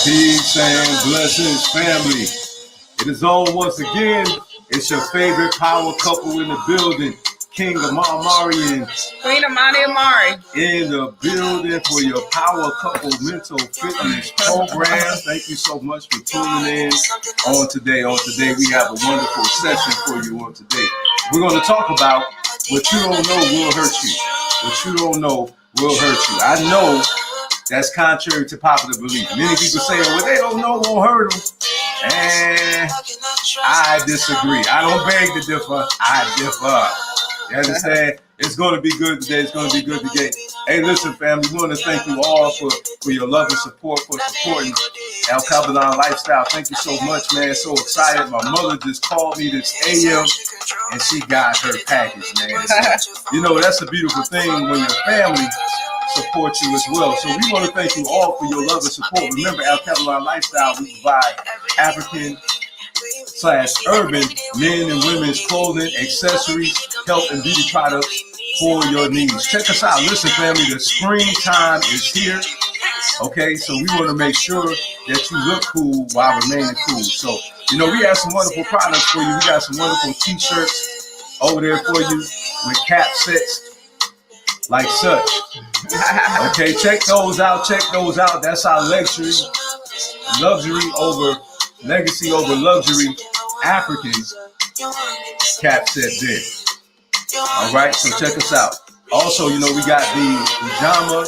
Peace and blessings, family. It is on once again. It's your favorite power couple in the building. King Amari and Queen Amani Amari in the building for your Power Couple Mental Fitness program. Thank you so much for tuning in on today. We have a wonderful session for you on today. We're going to talk about what you don't know will hurt you. What you don't know will hurt you. I know that's contrary to popular belief. Many people say, well, they don't know won't hurt them. And I disagree. I don't beg to differ. I differ. You understand? It's going to be good today. It's going to be good today. Hey, listen, family, we want to thank you all for your love and support, for supporting El Cabalan Lifestyle. Thank you so much, man. So excited. My mother just called me this AM, and she got her package, man. So, you know, that's a beautiful thing when your family support you as well. So we want to thank you all for your love and support. Remember, El Cabalan Lifestyle, we provide African/urban men and women's clothing, accessories, health and beauty products for your needs. Check us out. Listen, family, the springtime is here. Okay, so we want to make sure that you look cool while remaining cool. So, you know, we have some wonderful products for you. We got some wonderful t-shirts over there for you with cap sets like such. Okay, check those out. That's our luxury over legacy over luxury African cap set there. All right, so check us out. Also, you know, we got the pajama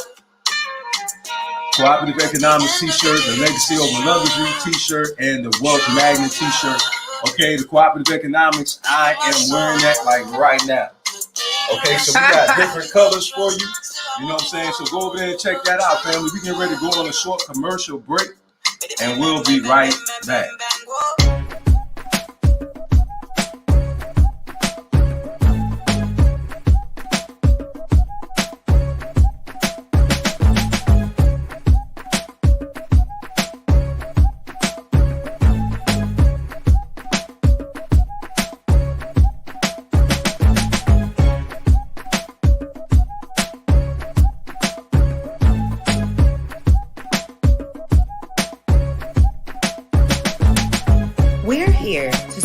cooperative economics t-shirt, the legacy over luxury t-shirt, and the wealth magnet t-shirt. Okay, the cooperative economics, I am wearing that like right now. Okay, so we got different colors for you. You know what I'm saying? So go over there and check that out, family. We getting ready to go on a short commercial break, and we'll be right back.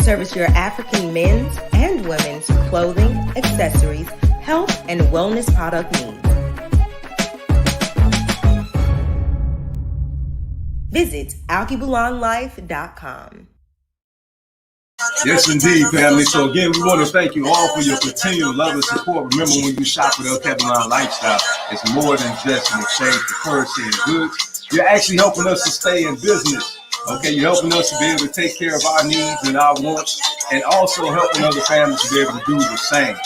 Service your African men's and women's clothing, accessories, health, and wellness product needs. Visit alkebulanlife.com. Yes, indeed, family. So again, we want to thank you all for your continued love and support. Remember, when you shop with El Cabalan Lifestyle, it's more than just an exchange for currency and goods. You're actually helping us to stay in business. Okay, you're helping us to be able to take care of our needs and our wants, and also helping other families to be able to do the same.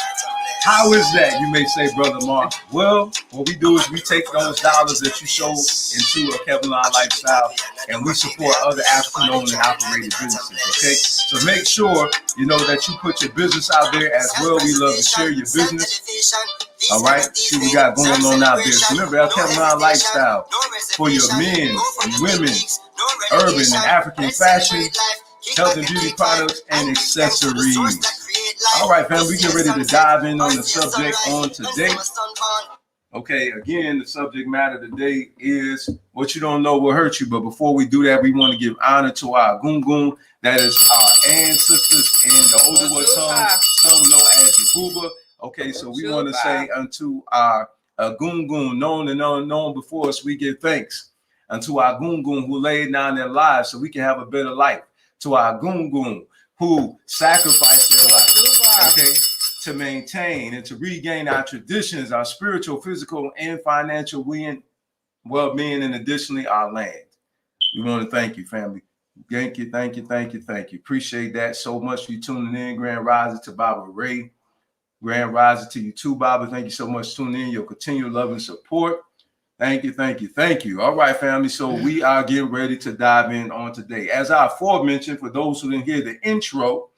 How is that, you may say, Brother Mark? Well, what we do is we take those dollars that you show into a Cabalan Lifestyle, and we support other African-owned and operated businesses, okay? So make sure, you know, that you put your business out there as well. We love to share your business. All right, see what we got going on out there. So remember, El Cabalan Lifestyle for your men and women, urban and African fashion, health and beauty products, and accessories. All right, fam, we get ready to dive in on the subject on today. Okay, again, the subject matter today is what you don't know will hurt you. But before we do that, we want to give honor to our Gungun, that is our ancestors in the Odawa tongue, some know as Yoruba. Okay, so we want to say unto our Gungun, known and unknown before us, we give thanks. Unto our Gungun who laid down their lives so we can have a better life. To our Gungun who sacrificed their life, okay, to maintain and to regain our traditions, our spiritual, physical, and financial well-being, and additionally our land. We want to thank you, family. Thank you. Appreciate that so much for you tuning in. Grand Rising to Baba Ray. Grand Rising to you too, Baba. Thank you so much for tuning in. Your continued love and support. Thank you. All right, family. So we are getting ready to dive in on today. As I aforementioned, for those who didn't hear the intro,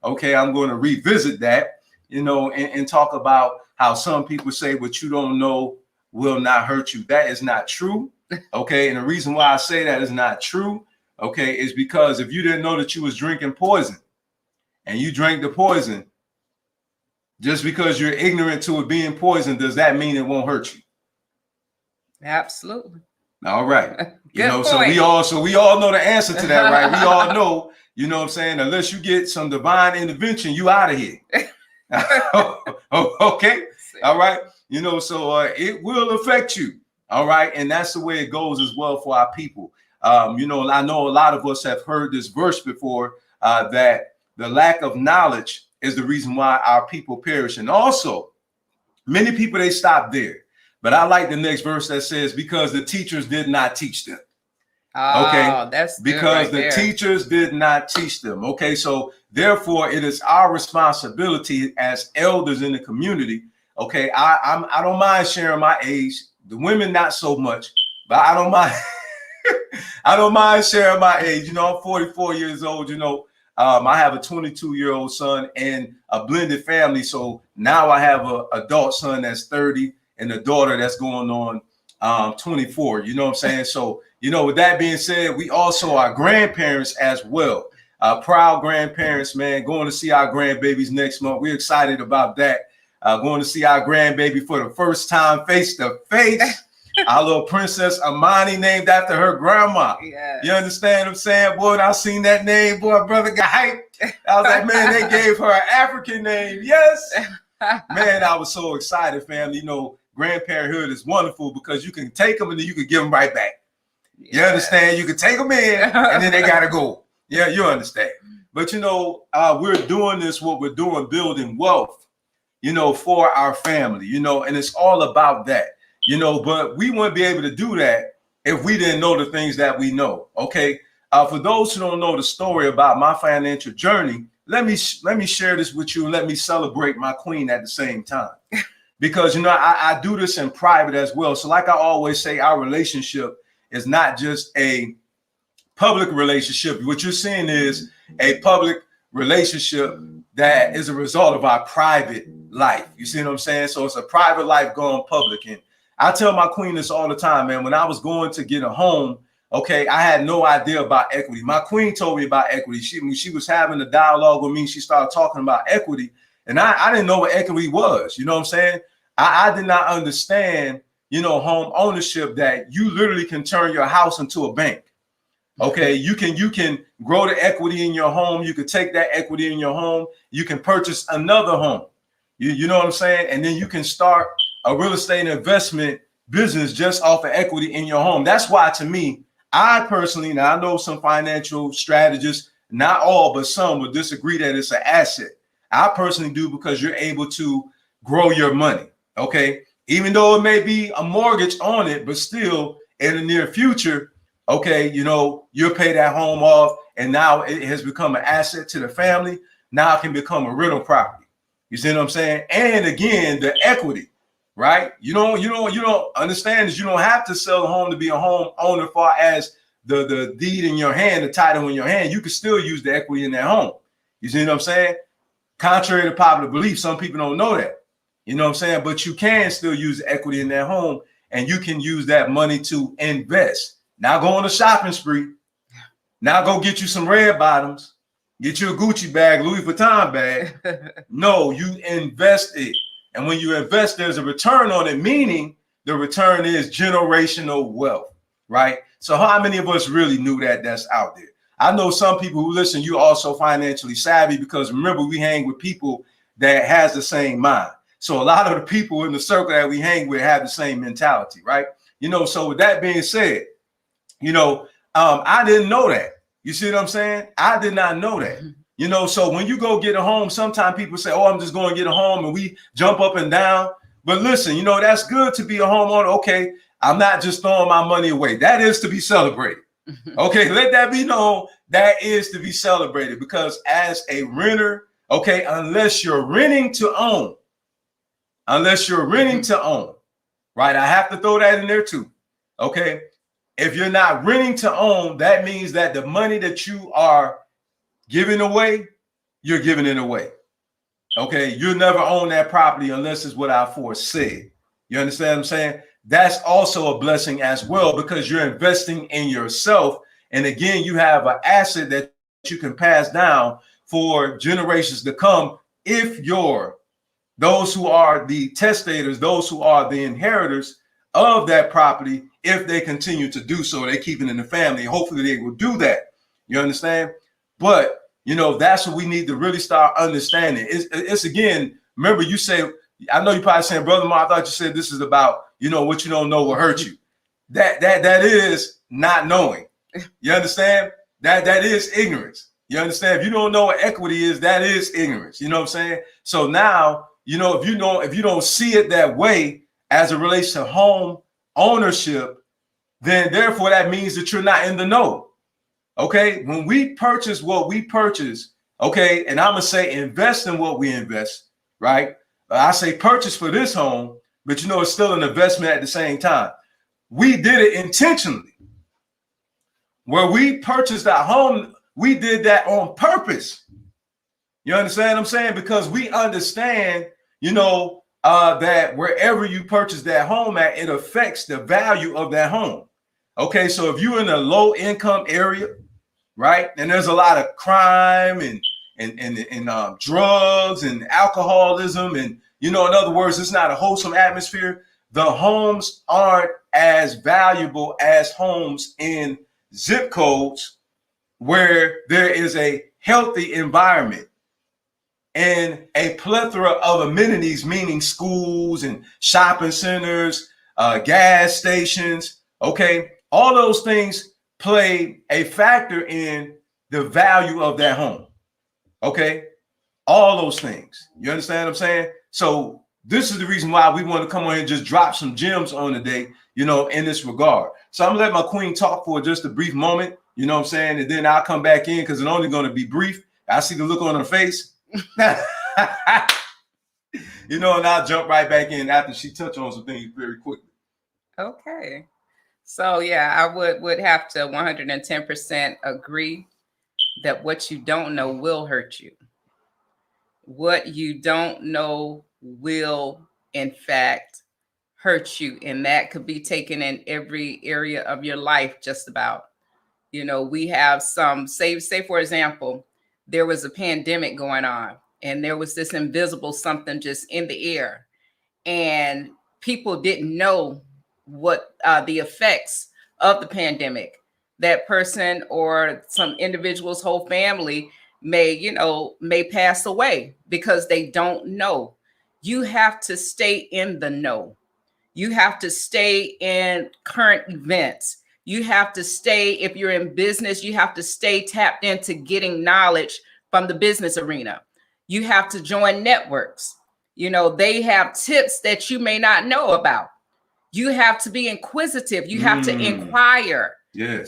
okay, I'm going to revisit that, you know, and talk about how some people say what you don't know will not hurt you. That is not true. Okay. And the reason why I say that is not true, okay, is because if you didn't know that you was drinking poison and you drank the poison, just because you're ignorant to it being poison, does that mean it won't hurt you? Absolutely. All right. You Good know, point. so we all know the answer to that, right? We all know, you know what I'm saying? Unless you get some divine intervention, you out of here. Okay. All right. You know, so it will affect you. All right. And that's the way it goes as well for our people. You know, I know a lot of us have heard this verse before, that the lack of knowledge is the reason why our people perish. And also, many people, they stop there. But I like the next verse that says, because the teachers did not teach them. Oh, that's because the teachers did not teach them. Okay, so therefore, it is our responsibility as elders in the community. Okay, I don't mind sharing my age. The women not so much, but I don't mind. I don't mind sharing my age. You know, I'm 44 years old. You know, I have a 22-year-old son and a blended family. So now I have an adult son that's 30 and a daughter that's going on 24. You know what I'm saying? So, you know, with that being said, we also are grandparents as well. Proud grandparents, man, going to see our grandbabies next month. We're excited about that. Going to see our grandbaby for the first time face to face. Our little princess Amani, named after her grandma. Yes. You understand what I'm saying? Boy, when I seen that name, boy, brother got hyped. I was like, man, they gave her an African name. Yes. Man, I was so excited, family. You know, grandparenthood is wonderful because you can take them and then you can give them right back. Yes. You understand? You can take them in and then they got to go. Yeah, you understand. But, you know, we're doing this, what we're doing, building wealth, you know, for our family, you know, and it's all about that. You know, but we wouldn't be able to do that if we didn't know the things that we know. Okay. For those who don't know the story about my financial journey, let me share this with you and let me celebrate my queen at the same time. Because, you know, I do this in private as well. So like I always say, our relationship is not just a public relationship. What you're seeing is a public relationship that is a result of our private life. You see what I'm saying? So it's a private life going public. And I tell my queen this all the time, man. When I was going to get a home, okay, I had no idea about equity. My queen told me about equity. When she was having a dialogue with me, she started talking about equity. And I didn't know what equity was. You know what I'm saying? I did not understand, you know, home ownership, that you literally can turn your house into a bank. Okay, you can grow the equity in your home. You can take that equity in your home. You can purchase another home. You know what I'm saying? And then you can start a real estate investment business just off of equity in your home. That's why, to me, I personally, now I know some financial strategists, not all, but some would disagree that it's an asset. I personally do, because you're able to grow your money. Okay, even though it may be a mortgage on it, but still in the near future, okay, you know, you'll pay that home off, and now it has become an asset to the family. Now it can become a rental property. You see what I'm saying? And again, the equity. Right? You don't understand is you don't have to sell a home to be a home owner. Far as the deed in your hand, the title in your hand, you can still use the equity in that home. You see what I'm saying? Contrary to popular belief, some people don't know that. You know what I'm saying? But you can still use the equity in that home, and you can use that money to invest. Now go on a shopping spree. Now go get you some red bottoms, get you a Gucci bag, Louis Vuitton bag. No, you invest it. And when you invest, there's a return on it, meaning the return is generational wealth, right? So how many of us really knew that that's out there? I know some people who listen, you also financially savvy, because remember, we hang with people that has the same mind. So a lot of the people in the circle that we hang with have the same mentality, right? You know, so with that being said, you know, I didn't know that. You see what I'm saying? I did not know that. You know, so when you go get a home, sometimes people say, oh, I'm just going to get a home, and we jump up and down. But listen, you know, that's good to be a homeowner. Okay, I'm not just throwing my money away. That is to be celebrated. Okay, let that be known. That is to be celebrated, because as a renter, okay, unless you're renting to own, right? I have to throw that in there too. Okay, if you're not renting to own, that means that the money that you are giving away, you're giving it away. Okay, you'll never own that property unless it's what I foresaid. You understand what I'm saying? That's also a blessing as well, because you're investing in yourself. And again, you have an asset that you can pass down for generations to come. If those who are the testators, those who are the inheritors of that property, if they continue to do so. They keep it in the family. Hopefully they will do that. You understand? But, you know, that's what we need to really start understanding. It's again, remember you say, I know you probably saying, Brother Mark, I thought you said this is about, you know, what you don't know will hurt you. That is not knowing. You understand? That is ignorance. You understand? If you don't know what equity is, that is ignorance. You know what I'm saying? So now, you know, if you don't see it that way as it relates to home ownership, then therefore that means that you're not in the know. Okay, when we purchase what we purchase, okay, and I'm gonna say invest in what we invest, right? I say purchase for this home, but you know it's still an investment at the same time. We did it intentionally. Where we purchased our home, we did that on purpose. You understand what I'm saying? Because we understand, you know, that wherever you purchase that home at, it affects the value of that home. Okay, so if you're in a low income area, right, and there's a lot of crime and drugs and alcoholism, and you know, in other words, it's not a wholesome atmosphere. The homes aren't as valuable as homes in zip codes where there is a healthy environment and a plethora of amenities, meaning schools and shopping centers, gas stations. Okay, all those things play a factor in the value of that home. Okay, all those things. You understand what I'm saying? So this is the reason why we want to come on and just drop some gems on today, you know, in this regard. So I'm gonna let my queen talk for just a brief moment, you know what I'm saying? And then I'll come back in because it's only going to be brief. I see the look on her face. You know, and I'll jump right back in after she touch on some things very quickly. Okay. So yeah, I would have to 110% agree that what you don't know will hurt you. What you don't know will, in fact, hurt you. And that could be taken in every area of your life, just about. You know, we have some, say for example, there was a pandemic going on and there was this invisible something just in the air. And people didn't know what the effects of the pandemic. That person or some individual's whole family may pass away because they don't know. You have to stay in the know. You have to stay in current events. You have to stay, if you're in business, you have to stay tapped into getting knowledge from the business arena. You have to join networks. You know, they have tips that you may not know about. You have to be inquisitive. You have to inquire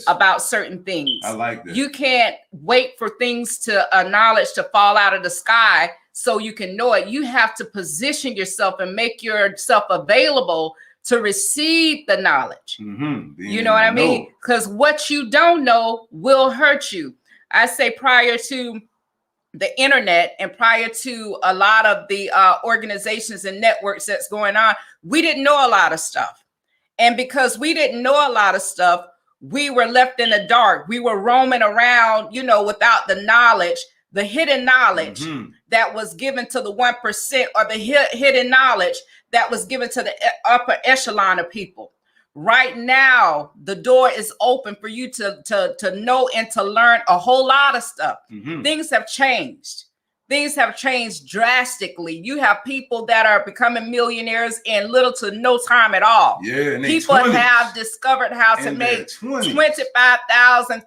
about certain things. I like that. You can't wait for things to knowledge to fall out of the sky so you can know it. You have to position yourself and make yourself available to receive the knowledge. You know what I mean? Because what you don't know will hurt you. I say prior to the internet and prior to a lot of the organizations and networks that's going on, we didn't know a lot of stuff. And because we didn't know a lot of stuff, we were left in the dark. We were roaming around, you know, without the knowledge, the hidden knowledge that was given to the 1%, or the hidden knowledge that was given to the upper echelon of people. Right now, the door is open for you to know and to learn a whole lot of stuff. Things have changed. Things have changed drastically. You have people that are becoming millionaires in little to no time at all. Yeah, people have discovered how to make $25,000,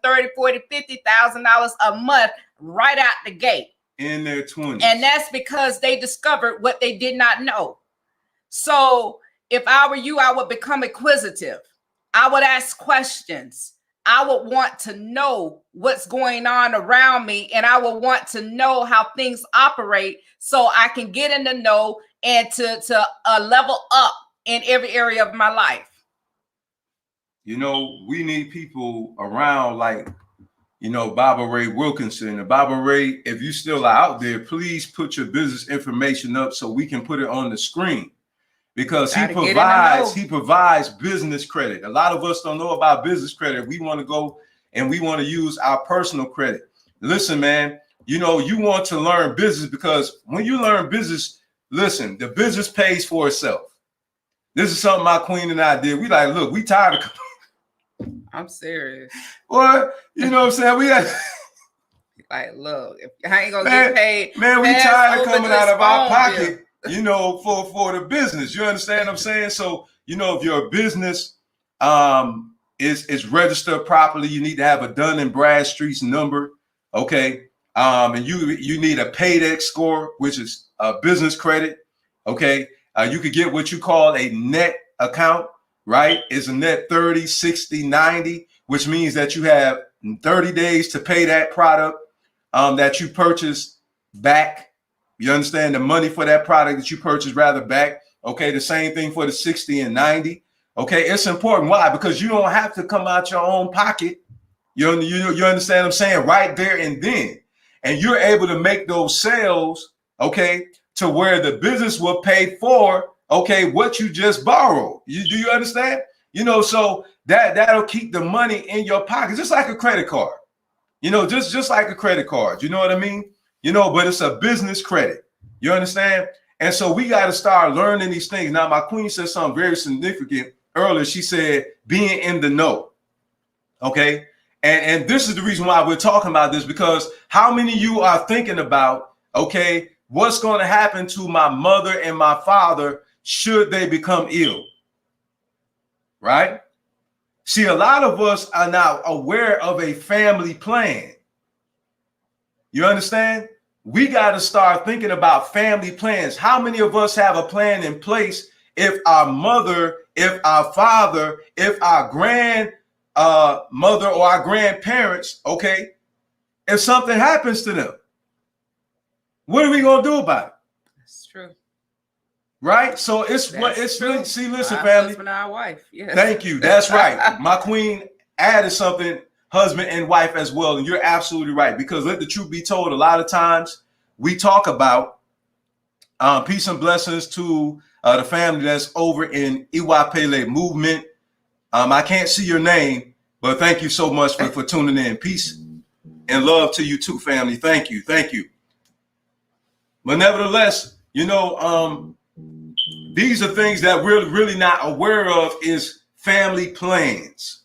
$30,000, $40,000, $50,000 a month right out the gate. In their 20s. And that's because they discovered what they did not know. So if I were you, I would become inquisitive. I would ask questions. I would want to know what's going on around me, and I would want to know how things operate so I can get in the know and to level up in every area of my life. You know, we need people around like, you know, Baba Ray Wilkinson. And Baba Ray, if you still are out there, please put your business information up so we can put it on the screen. Because he provides business credit. A lot of us don't know about business credit. We want to go and we want to use our personal credit. Listen, man, you know, you want to learn business because when you learn business, listen, the business pays for itself. This is something my queen and I did. We like, look, we tired of. I'm serious. What? You know what I'm saying? We had. Like, look, if I ain't gonna Man, get paid, man, we tired of coming out of our phone pocket, you know, for the business. You understand what I'm saying? So, you know, if your business is registered properly, you need to have a Dun & Bradstreet's number, okay? And you need a Paydex score, which is a business credit, okay? You could get what you call a net account, right? It's a net 30, 60, 90, which means that you have 30 days to pay that product that you purchased back. You understand, the money for that product that you purchased rather back. Okay, the same thing for the 60 and 90. Okay, it's important. Why? Because you don't have to come out your own pocket. You understand what I'm saying? Right there and then. And you're able to make those sales, okay, to where the business will pay for, okay, what you just borrowed. Do you understand? You know, so that'll keep the money in your pocket, just like a credit card. You know, just like a credit card. You know what I mean? You know, but it's a business credit. You understand? And so we got to start learning these things. Now, my queen said something very significant earlier. She said being in the know. Okay. And this is the reason why we're talking about this, because how many of you are thinking about, okay, what's going to happen to my mother and my father should they become ill? Right? See, a lot of us are now aware of a family plan. You understand? We got to start thinking about family plans. How many of us have a plan in place if our mother, if our father, if our grandmother or our grandparents, okay, if something happens to them? What are we going to do about it? That's true. Right? So it's That's what it's true. see, listen, Our family. husband, our wife. Yes. Thank you. That's right. My queen added something, husband and wife as well. And you're absolutely right. Because let the truth be told, a lot of times we talk about peace and blessings to the family that's over in Iwapele movement. I can't see your name, but thank you so much for tuning in. Peace and love to you too, family. Thank you. Thank you. But nevertheless, you know, these are things that we're really not aware of is family plans.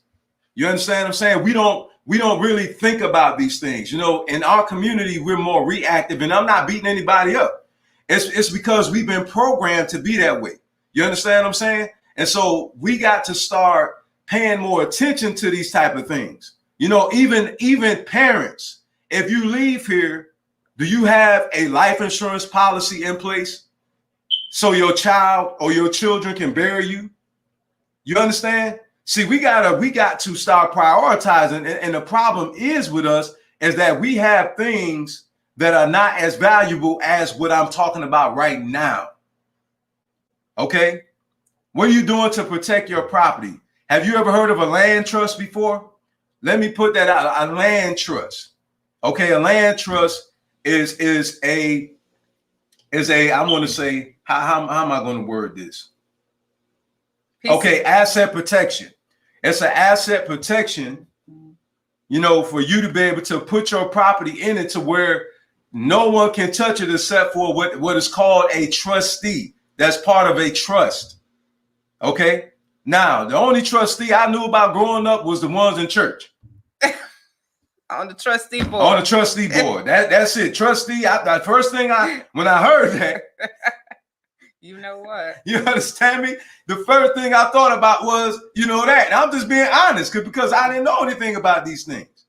You understand what I'm saying? We don't really think about these things. You know, in our community, we're more reactive, and I'm not beating anybody up. It's because we've been programmed to be that way. You understand what I'm saying? And so we got to start paying more attention to these type of things. You know, even parents, if you leave here, do you have a life insurance policy in place so your child or your children can bury you? You understand? See, we got to start prioritizing. And the problem is with us is that we have things that are not as valuable as what I'm talking about right now. Okay? What are you doing to protect your property? Have you ever heard of a land trust before? Let me put that out. A land trust. Okay, a land trust is a I want to say, how am I going to word this? Okay, asset protection. It's an asset protection, you know, for you to be able to put your property in it to where no one can touch it except for what is called a trustee. That's part of a trust. Okay. Now, the only trustee I knew about growing up was the ones in church. On the trustee board. On the trustee board. That's it. Trustee. The first thing when I heard that. You know what? You understand me? The first thing I thought about was, you know, that. And I'm just being honest because I didn't know anything about these things.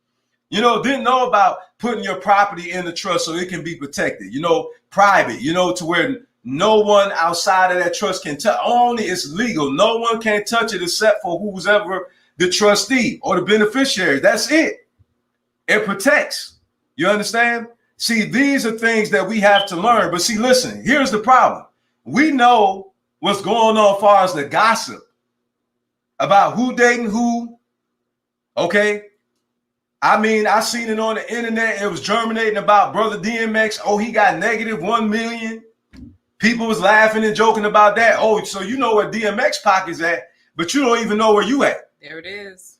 You know, didn't know about putting your property in the trust so it can be protected, you know, private, you know, to where no one outside of that trust can touch. Only it's legal. No one can touch it except for who's ever the trustee or the beneficiary. That's it. It protects. You understand? See, these are things that we have to learn. But see, listen, here's the problem. We know what's going on as far as the gossip about who dating who. Okay. I mean, I seen it on the internet. It was germinating about Brother DMX. Oh, he got negative 1 million. People was laughing and joking about that. Oh, so you know where DMX pocket's at, but you don't even know where you at. There it is.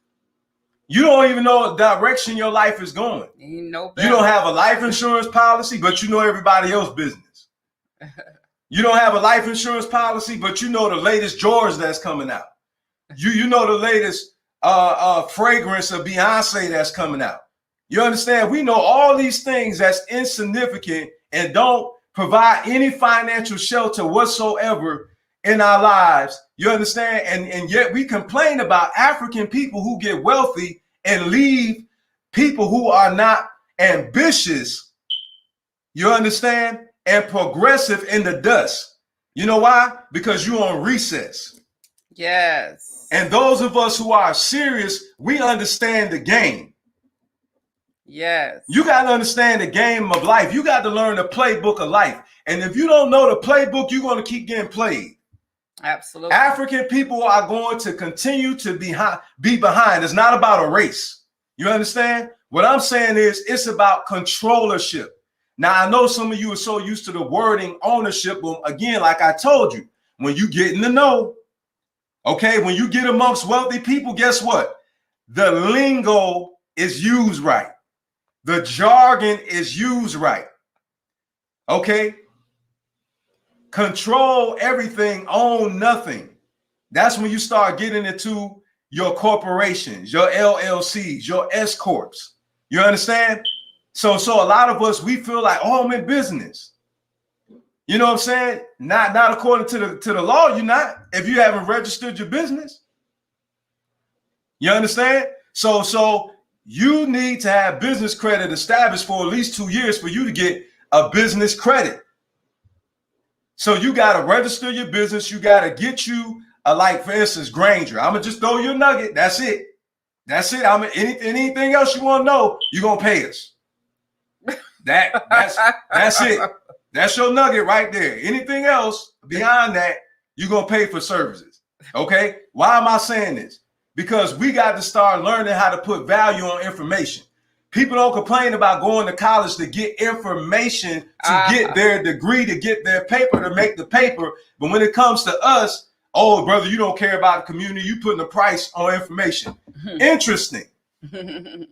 You don't even know what direction your life is going. You know you don't have a life insurance policy, but you know everybody else's business. You don't have a life insurance policy, but you know the latest George that's coming out. You know the latest fragrance of Beyonce that's coming out. You understand? We know all these things that's insignificant and don't provide any financial shelter whatsoever in our lives. You understand? And yet we complain about African people who get wealthy and leave people who are not ambitious, you understand, and progressive in the dust. You know why? Because you're on recess. Yes. And those of us who are serious, we understand the game. Yes. You got to understand the game of life. You got to learn the playbook of life. And if you don't know the playbook, you're going to keep getting played. Absolutely. African people are going to continue to be behind. It's not about a race. You understand? What I'm saying is it's about controllership. Now, I know some of you are so used to the wording ownership. But again, like I told you, when you get in the know, okay, when you get amongst wealthy people, guess what? The lingo is used right. The jargon is used right. Okay? Control everything, own nothing. That's when you start getting into your corporations, your LLCs, your S corps. You understand? So a lot of us, we feel like, oh, I'm in business. You know what I'm saying? Not according to the law, you're not, if you haven't registered your business. You understand? So you need to have business credit established for at least 2 years for you to get a business credit. So you got to register your business. You got to get you like, for instance, Granger. I'm going to just throw you a nugget. That's it. That's it. Anything else you want to know, you're going to pay us. That's it. That's your nugget right there. Anything else beyond that, you're going to pay for services. Okay? Why am I saying this? Because we got to start learning how to put value on information. People don't complain about going to college to get information, to get their degree, to get their paper, to make the paper. But when it comes to us, oh, brother, you don't care about the community. You putting a price on information. Interesting.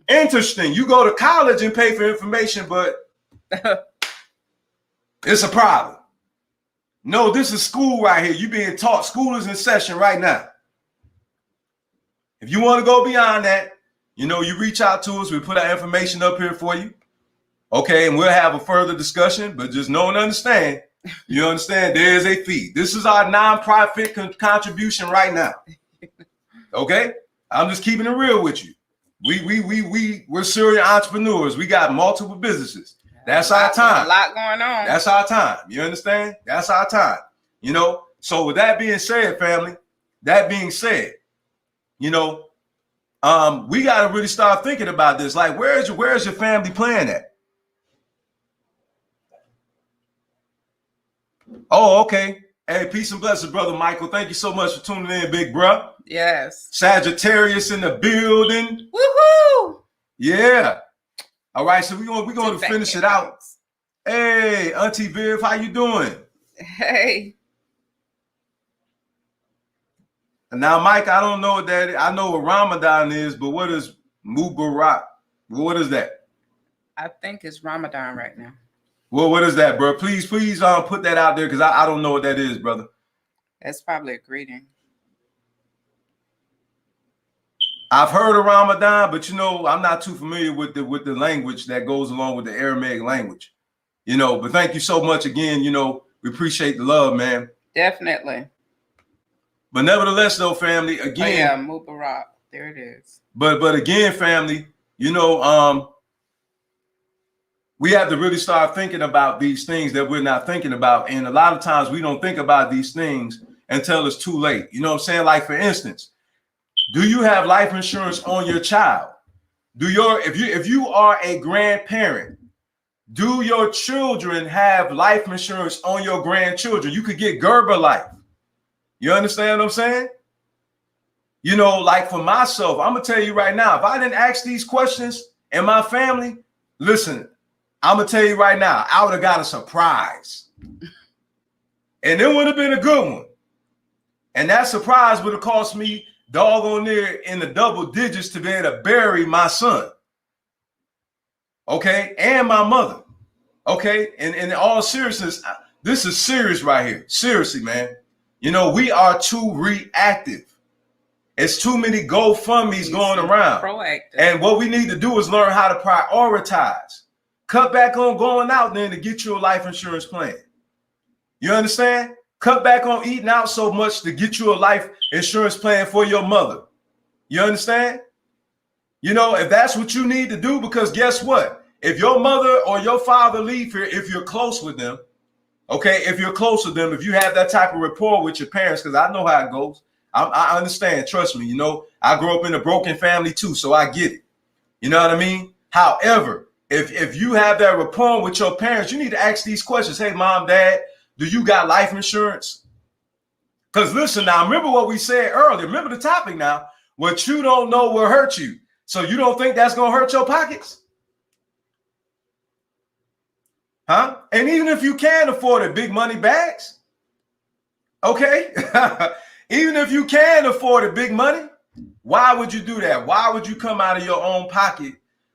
Interesting. You go to college and pay for information, but it's a problem. No, this is school right here. You're being taught. School is in session right now. If you want to go beyond that, you know, you reach out to us. We put our information up here for you. Okay, and we'll have a further discussion, but just know and understand, you understand, there is a fee. This is our nonprofit contribution right now. Okay? I'm just keeping it real with you. We're serial entrepreneurs. We got multiple businesses. That's our time. A lot going on. That's our time. You understand? That's our time. You know, so with that being said, family, you know, we got to really start thinking about this. Like, where's your family plan at? Oh, okay. Hey, peace and blessings, brother Michael. Thank you so much for tuning in, big bro. Yes. Sagittarius in the building. Woohoo! Yeah. All right, so we're going to finish it out. Hey, Auntie Viv, how you doing? Hey. Now, Mike, I don't know what that is. I know what Ramadan is, but what is Mubarak? What is that? I think it's Ramadan right now. Well, what is that, bro? Please put that out there because I don't know what that is, brother. That's probably a greeting. I've heard of Ramadan, but you know, I'm not too familiar with the language that goes along with the Aramaic language. You know, but thank you so much again. You know, we appreciate the love, man. Definitely. But nevertheless, though, family, again. Oh, yeah, Mubarak. There it is. But again, family, you know, we have to really start thinking about these things that we're not thinking about. And a lot of times we don't think about these things until it's too late. You know what I'm saying? Like, for instance, do you have life insurance on your child? If you are a grandparent, do your children have life insurance on your grandchildren? You could get Gerber Life. You understand what I'm saying? You know, like for myself, I'm going to tell you right now, if I didn't ask these questions in my family, listen, I'm going to tell you right now, I would have got a surprise. And it would have been a good one. And that surprise would have cost me doggone near in the double digits to be able to bury my son. Okay. And my mother. Okay. And in all seriousness, This is serious right here. Seriously, man. You know, we are too reactive. It's too many GoFundMe's going around. Proactive. And what we need to do is learn how to prioritize. Cut back on going out then to get you a life insurance plan. You understand? Cut back on eating out so much to get you a life insurance plan for your mother. You understand? You know, if that's what you need to do, because guess what? If your mother or your father leave here, if you're close with them, okay, if you're close with them, if you have that type of rapport with your parents, because I know how it goes. I understand. Trust me. You know, I grew up in a broken family too, so I get it. You know what I mean? However, if you have that rapport with your parents, you need to ask these questions. Hey, mom, dad, do you got life insurance? Because listen now, remember what we said earlier. Remember the topic now. What you don't know will hurt you. So you don't think that's going to hurt your pockets? Huh? And even if you can afford it, big money bags. Okay. Even if you can afford it, big money, why would you do that? Why would you come out of your own pocket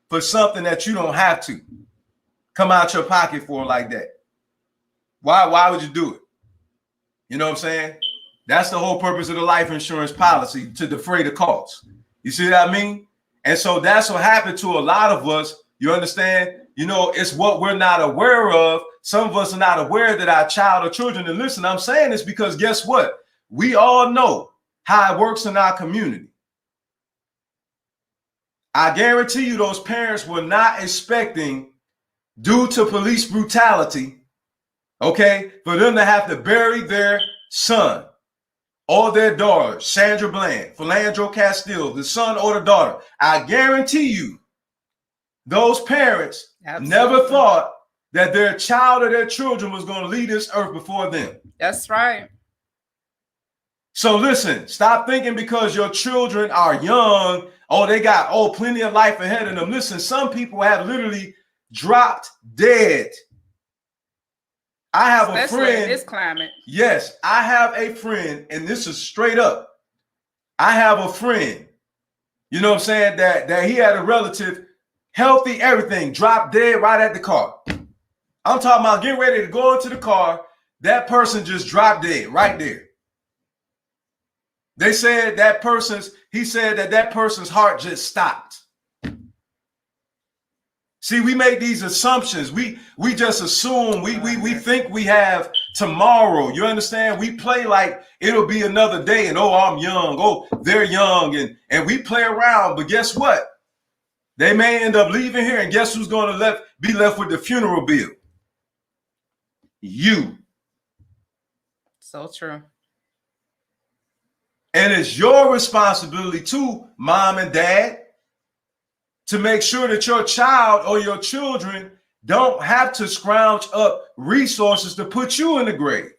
for something that you don't have to come out your pocket for like that? Why would you do it? You know what I'm saying? That's the whole purpose of the life insurance policy, to defray the costs. You see what I mean? And so that's what happened to a lot of us. You understand? You know, it's what we're not aware of. Some of us are not aware that our child or children, and listen, I'm saying this because guess what? We all know how it works in our community. I guarantee you those parents were not expecting, due to police brutality, okay, for them to have to bury their son or their daughter, Sandra Bland, Philandro Castile, the son or the daughter. I guarantee you those parents never thought that their child or their children was going to leave this earth before them. That's right. So listen, stop thinking because your children are young, they got plenty of life ahead of them. Listen, some people have literally dropped dead. I have a friend in this climate. Yes, I have a friend, and this is straight up. I have a friend, you know what I'm saying, that he had a relative, healthy, everything, dropped dead right at the car. I'm talking about getting ready to go into the car. That person just dropped dead right there. They said he said that person's heart just stopped. See, we make these assumptions. We just assume, we think we have tomorrow. You understand? We play like it'll be another day and I'm young. They're young and we play around. But guess what? They may end up leaving here, and guess who's going to be left with the funeral bill? You. So true. And it's your responsibility too, mom and dad, to make sure that your child or your children don't have to scrounge up resources to put you in the grave.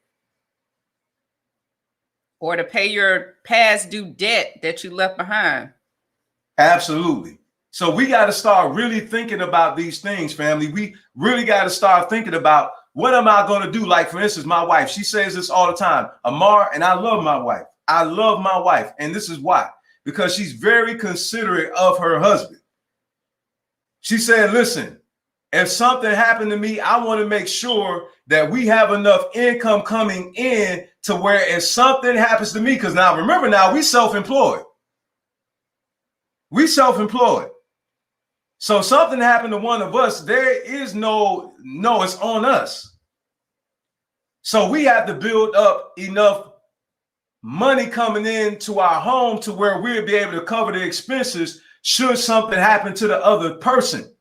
Or to pay your past due debt that you left behind. Absolutely. So we got to start really thinking about these things, family. We really got to start thinking about, what am I going to do? Like, for instance, my wife, she says this all the time, Amar, and I love my wife. I love my wife. And this is why, because she's very considerate of her husband. She said, listen, if something happened to me, I want to make sure that we have enough income coming in to where if something happens to me, because now remember, now we self-employed. We self-employed. So something happened to one of us, there is no, it's on us. So we have to build up enough money coming into our home to where we'll be able to cover the expenses should something happen to the other person.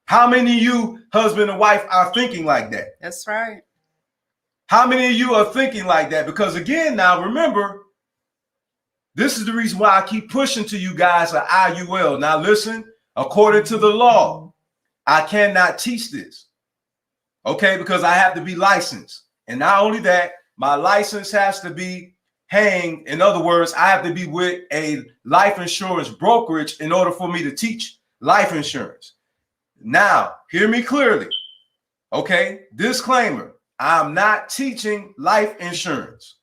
How many of you, husband and wife, are thinking like that? That's right. How many of you are thinking like that? Because again, now remember, this is the reason why I keep pushing to you guys an IUL. Now listen, according to the law, I cannot teach this. Okay, because I have to be licensed. And not only that, my license has to be hanged. In other words, I have to be with a life insurance brokerage in order for me to teach life insurance. Now, hear me clearly. Okay, disclaimer, I'm not teaching life insurance.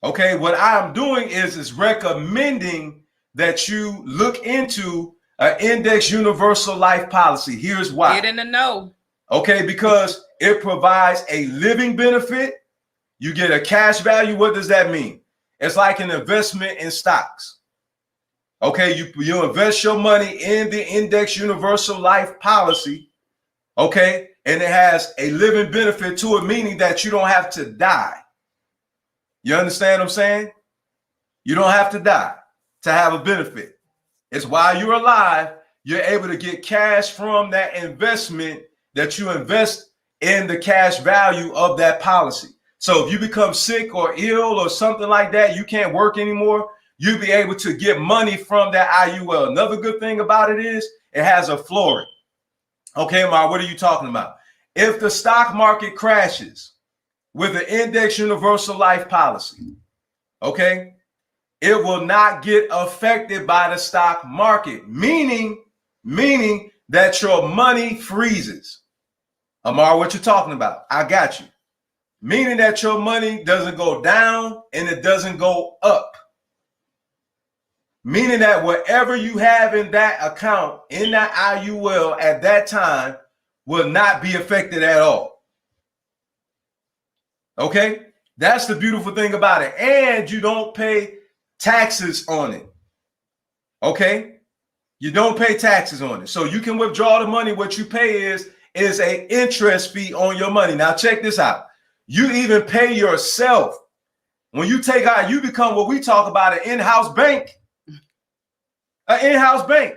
Okay, what I'm doing is recommending that you look into an index universal life policy. Here's why. Get in the know. Okay, because it provides a living benefit. You get a cash value. What does that mean? It's like an investment in stocks. Okay, you invest your money in the Index Universal Life Policy. Okay, and it has a living benefit to it, meaning that you don't have to die. You understand what I'm saying? You don't have to die to have a benefit. It's while you're alive, you're able to get cash from that investment that you invest in the cash value of that policy. So if you become sick or ill or something like that, you can't work anymore, you'll be able to get money from that IUL. Another good thing about it is it has a flooring. Okay, Ma, what are you talking about? If the stock market crashes with an Index Universal Life Policy, okay, it will not get affected by the stock market, meaning that your money freezes. Amar, what you talking about? I got you. Meaning that your money doesn't go down and it doesn't go up. Meaning that whatever you have in that account, in that IUL at that time, will not be affected at all. Okay? That's the beautiful thing about it. And you don't pay taxes on it. Okay? You don't pay taxes on it. So you can withdraw the money. What you pay is an interest fee on your money. Now check this out. You even pay yourself. When you take out, you become what we talk about an in-house bank. An in-house bank.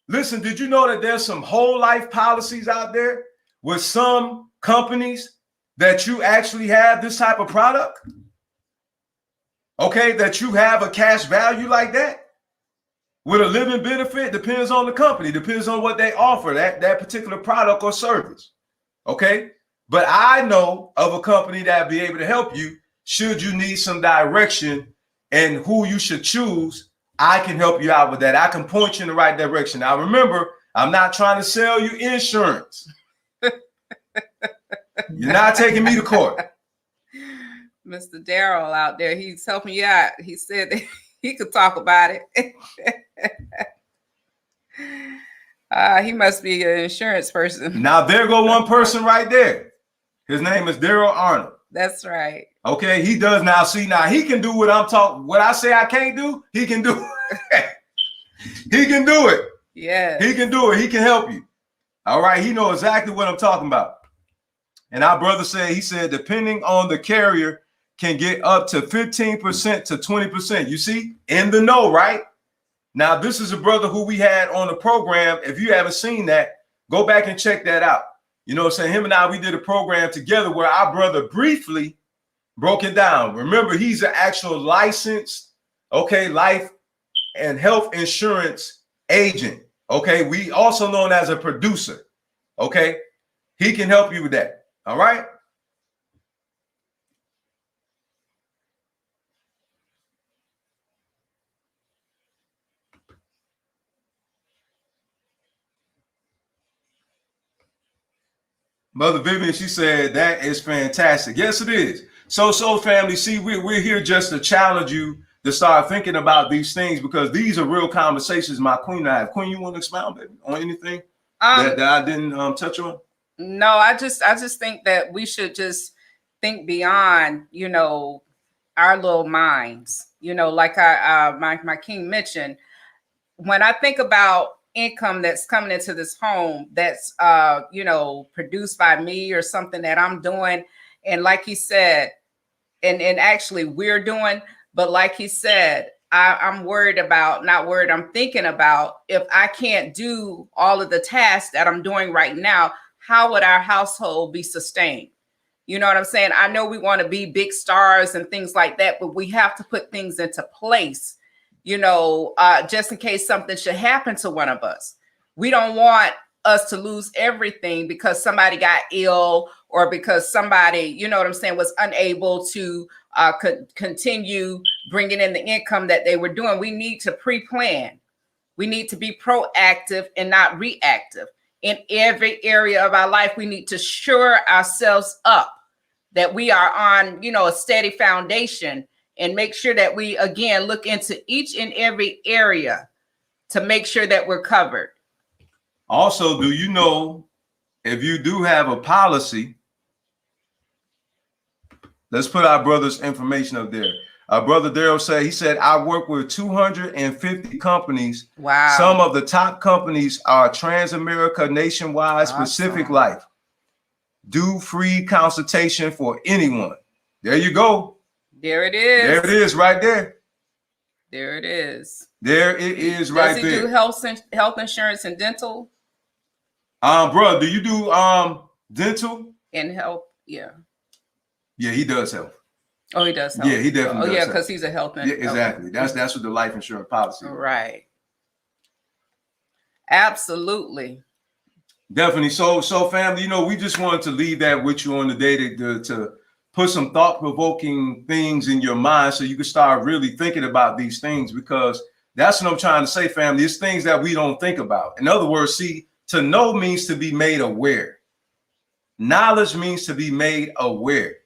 Listen, did you know that there's some whole life policies out there with some companies that you actually have this type of product? Okay, that you have a cash value like that with a living benefit. Depends on the company, depends on what they offer, that particular product or service. Okay, but I know of a company that be able to help you should you need some direction and who you should choose. I can help you out with that. I can point you in the right direction. Now remember, I'm not trying to sell you insurance. You're not taking me to court. Mr. Daryl out there, he's helping you out. He said that he could talk about it. He must be an insurance person. Now there go one person right there. His name is Daryl Arnold. That's right. Okay, he does now. See, now he can do what I'm talking. What I say I can't do, he can do. He can do it. Yeah. He can do it. He can help you. All right. He knows exactly what I'm talking about. And our brother said, he said, depending on the carrier, can get up to 15% to 20%. You see, in the know, right? Now, this is a brother who we had on the program. If you haven't seen that, go back and check that out. You know what I'm saying? Him and I, we did a program together where our brother briefly broke it down. Remember, he's an actual licensed, okay, life and health insurance agent. Okay, we also known as a producer. Okay, he can help you with that. All right. Mother Vivian, she said, that is fantastic. Yes, it is. So family, see, we're here just to challenge you to start thinking about these things, because these are real conversations my queen and I have. Queen, you want to expound, baby, on anything that I didn't touch on? No, I just think that we should just think beyond, you know, our little minds. You know, like my king mentioned, when I think about income that's coming into this home that's you know, produced by me or something that I'm doing, and like he said, and actually we're doing, but like he said, I'm worried about, not worried, I'm thinking about, if I can't do all of the tasks that I'm doing right now, how would our household be sustained? You know what I'm saying? I know we want to be big stars and things like that, but we have to put things into place, you know, just in case something should happen to one of us. We don't want us to lose everything because somebody got ill, or because somebody, you know what I'm saying, was unable to continue bringing in the income that they were doing. We need to pre-plan. We need to be proactive and not reactive. In every area of our life, we need to shore ourselves up that we are on, you know, a steady foundation, and make sure that we, again, look into each and every area to make sure that we're covered. Also, do you know if you do have a policy, let's put our brother's information up there. Our brother Daryl said, I work with 250 companies. Wow. Some of the top companies are Transamerica, Nationwide, awesome. Pacific Life. Do free consultation for anyone. There you go. There it is. There it is right there. There it is. There it is right there. Does he do health insurance and dental? Bro, do you do dental? And health, yeah. Yeah, he does health. Oh, he does health. Yeah, he definitely does. Yeah, because he's a health insurance. Yeah, exactly. That's what the life insurance policy is. Right. Absolutely. Definitely. So family, we just wanted to leave that with you on the day to put some thought-provoking things in your mind so you can start really thinking about these things, because that's what I'm trying to say, family. It's things that we don't think about. In other words, see, to know means to be made aware. Knowledge means to be made aware.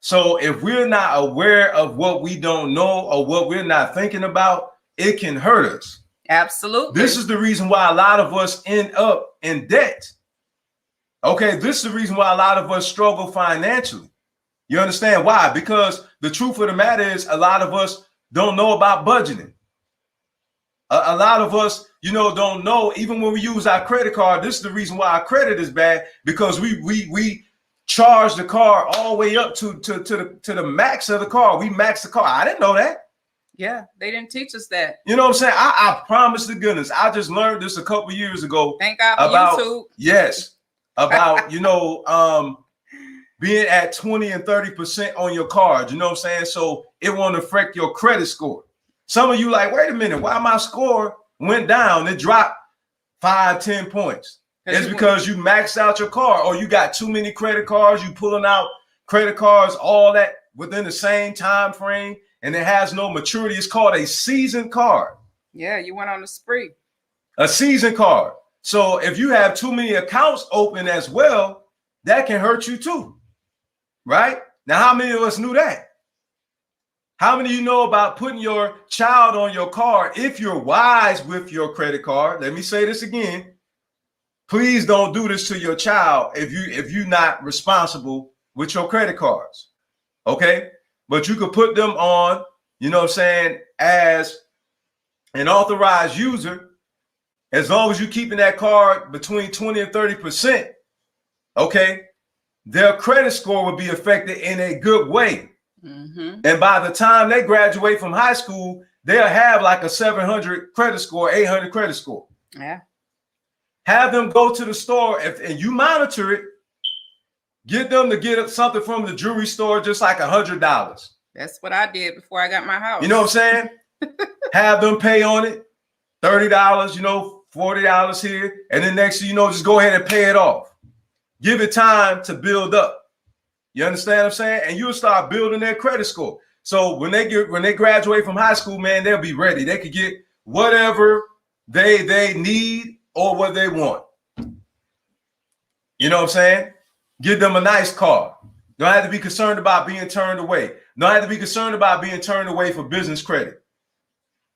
So if we're not aware of what we don't know or what we're not thinking about, it can hurt us. Absolutely. This is the reason why a lot of us end up in debt. Okay, this is the reason why a lot of us struggle financially. You understand why? Because the truth of the matter is a lot of us don't know about budgeting. A lot of us, don't know, even when we use our credit card. This is the reason why our credit is bad, because we charge the car all the way up to the max of the car. We max the car. I didn't know that. Yeah, they didn't teach us that. You know what I'm saying? I promise to goodness, I just learned this a couple years ago. Thank God for about YouTube. Yes, about being at 20 and 30% on your card. You know what I'm saying? So it won't affect your credit score. Some of you like, wait a minute, why my score went down? It dropped 5-10 points. It's because you maxed out your card, or you got too many credit cards. You pulling out credit cards, all that within the same time frame, and it has no maturity. It's called a season card. Yeah, you went on a spree. A season card. So if you have too many accounts open as well, that can hurt you too. Right? Now, how many of us knew that? How many of you know about putting your child on your card? If you're wise with your credit card, let me say this again. Please don't do this to your child if you're not responsible with your credit cards. Okay? But you could put them on, as an authorized user, as long as you're keeping that card between 20 and 30%, okay, their credit score will be affected in a good way. Mm-hmm. And by the time they graduate from high school, they'll have like a 700 credit score, 800 credit score. Yeah. Have them go to the store and you monitor it. Get them to get something from the jewelry store, just like $100. That's what I did before I got my house. You know what I'm saying? Have them pay on it, $30, $40 here. And then next thing you know, just go ahead and pay it off. Give it time to build up. You understand what I'm saying? And you'll start building their credit score. So when they graduate from high school, man, they'll be ready. They could get whatever they need or what they want. You know what I'm saying? Give them a nice car. Don't have to be concerned about being turned away. Don't have to be concerned about being turned away for business credit.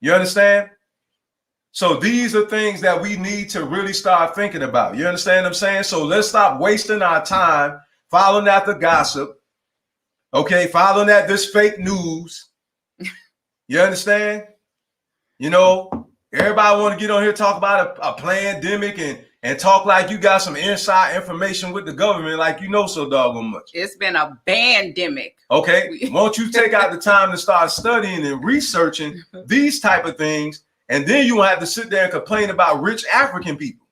You understand? So these are things that we need to really start thinking about. You understand what I'm saying? So let's stop wasting our time following after gossip. Okay, following at this fake news. You understand? Everybody want to get on here, talk about a pandemic and talk like you got some inside information with the government, like so doggone much. It's been a pandemic. Okay, won't you take out the time to start studying and researching these type of things, and then you won't have to sit there and complain about rich African people.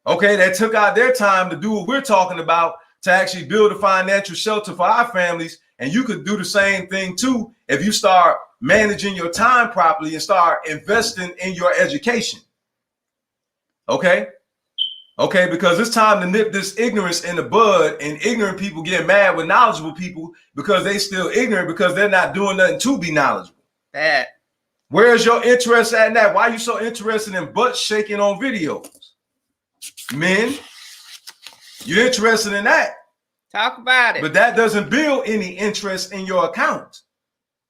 Okay, that took out their time to do what we're talking about, to actually build a financial shelter for our families. And you could do the same thing too if you start managing your time properly and start investing in your education. Okay, because it's time to nip this ignorance in the bud, and ignorant people get mad with knowledgeable people because they still ignorant because they're not doing nothing to be knowledgeable. That. Where's your interest at in that? Why are you so interested in butt shaking on videos? Men, you're interested in that. Talk about it. But that doesn't build any interest in your account.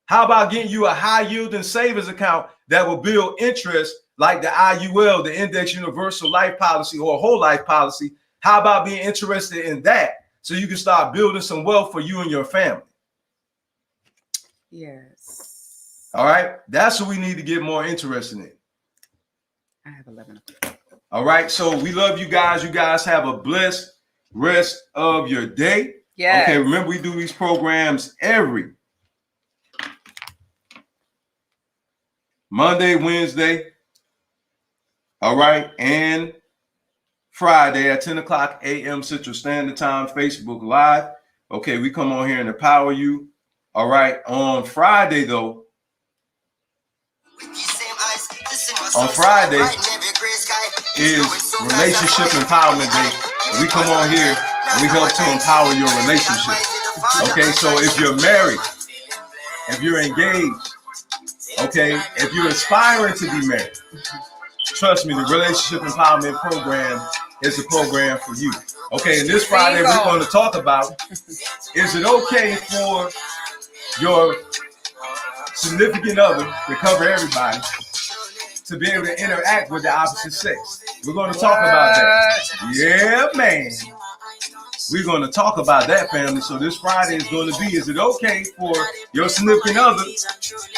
How about getting you a high yielding savings account that will build interest, like the IUL, the Index Universal Life Policy, or a whole life policy How about being interested in that so you can start building some wealth for you and your family? Yes. All right. That's what we need to get more interested in. I have 11. All right. So we love you guys. You guys have a blessed rest of your day. Yeah. Okay. Remember, we do these programs every Monday, Wednesday. All right. And Friday at 10 o'clock a.m. Central Standard Time, Facebook Live. Okay. We come on here and empower you. All right. On Friday, though, on Friday is Relationship Empowerment Day. We come on here and we help to empower your relationship. Okay, so if you're married, if you're engaged, okay, if you're aspiring to be married, trust me, the Relationship Empowerment Program is a program for you. Okay, and this Friday we're going to talk about, is it okay for your significant other, to cover everybody, to be able to interact with the opposite sex? We're going to talk about that. Yeah, man. We're going to talk about that, family. So this Friday is going to be, is it okay for your significant other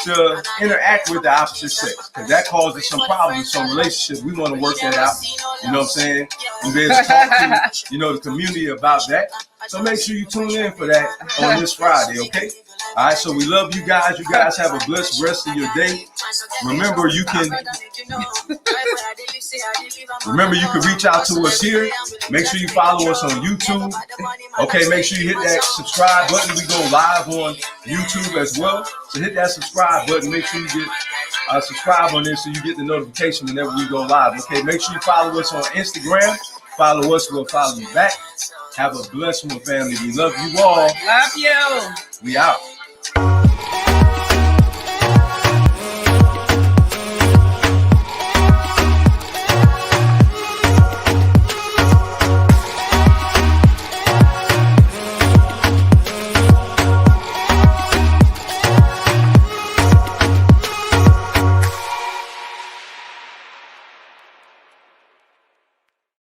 to interact with the opposite sex? Because that causes some problems in some relationships. We want to work that out. You know what I'm saying? And be able to talk to, the community about that. So make sure you tune in for that on this Friday, okay? All right, so we love you guys. You guys have a blessed rest of your day. Remember, you can reach out to us here. Make sure you follow us on YouTube. Okay, make sure you hit that subscribe button. We go live on YouTube as well. So hit that subscribe button. Make sure you get subscribe on this so you get the notification whenever we go live. Okay, make sure you follow us on Instagram. Follow us, we'll follow you back. Have a blessed one, family. We love you all. Love you. We out.